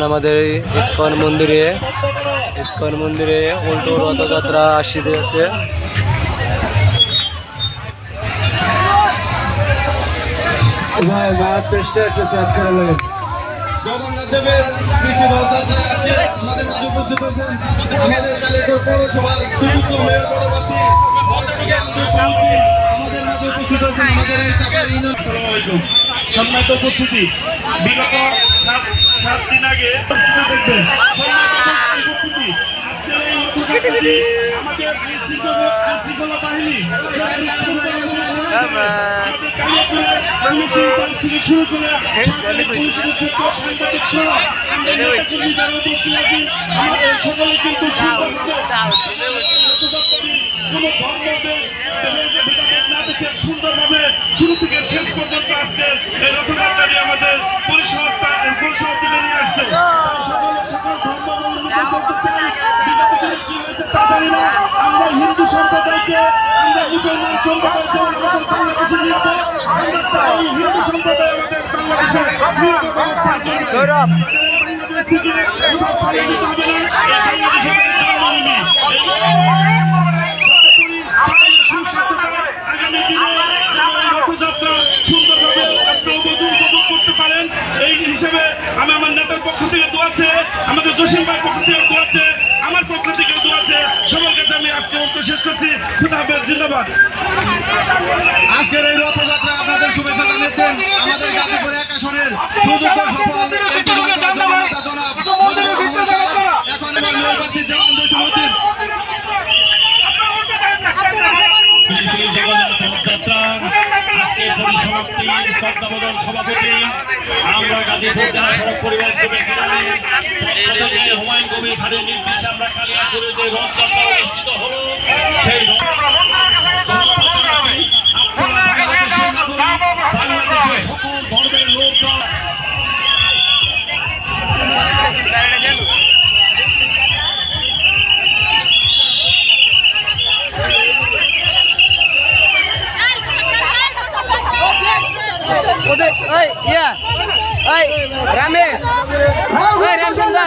আমাদের ইস্কন মন্দিরে উল্টো রথযাত্রা আসিতেছে। জগন্নাথ দেবের কিছু রথযাত্রা আজকে আমাদের মাঝে উপস্থিত হয়েছেন আমাদের কালিয়াকৈর পৌরসভার সুযোগ্য মেয়র পরবর্তী আমাদের মাঝে উপস্থিত হয়েছেন আমাদের এই টাকার ইউনিয়ন। সম্মানিত উপস্থিতি, বিগত 7 দিন আগে দেখবেন আমাদের শৃঙ্খলা বাহিনী শুরু করে সাংবাদিক সহ সকলে কিন্তু সুন্দরভাবে শুরু থেকে শেষ পর্যন্ত আজকে এই রথযাত্রাটি আমাদের পরিষদ থেকে নিয়ে আসছে। সকল ধর্মাবলম্বী করতে চাই, কি হয়েছে তা জানি না। আমরা হিন্দু সম্প্রদায়কে আমরা মুসলমান সম্প্রদায় যেমন আমাদের বাংলাদেশে নিরাপদ, আমরা চাই হিন্দু সম্প্রদায় আমাদের বাংলাদেশে নিরাপদ অবস্থান করবে। বাংলাদেশ থেকে কোথাও পালিয়ে যেতে হবে না। বাংলাদেশে আমি আমার নেতার পক্ষ থেকে দোয়াচ্ছে, আমাদের জসিম ভাইয়ের পক্ষ থেকে দোয়াচ্ছে, আমার পক্ষ থেকে দোয়াচ্ছে। সবার কাছে আমি আজকে বক্তব্য শেষ করছি। খুদা হাফেজ, জিন্দাবাদ। আজকের এই রথযাত্রা আপনাদের শুভেচ্ছা জানাচ্ছেন আমাদের গাজীপুর 1 আসনের সুযোগ্য সফল এমপি জনতা জনাব মুজিবুর রহমান সাহেব, এখন আমার মেয়র প্রার্থী দেওয়ান জসিমউদ্দিন। তত্ত্বাবধান সভাপতি আমরা গাজীপুর জেলা সড়ক পরিবহন হুমায়ুন কবির খানের নির্দেশে আমরা কালিয়াকৈরে যে রথযাত্রা অনুষ্ঠিত হলো, সেই বাংলাদেশের সকল ধর্মের লোকজন রামচন্দ্র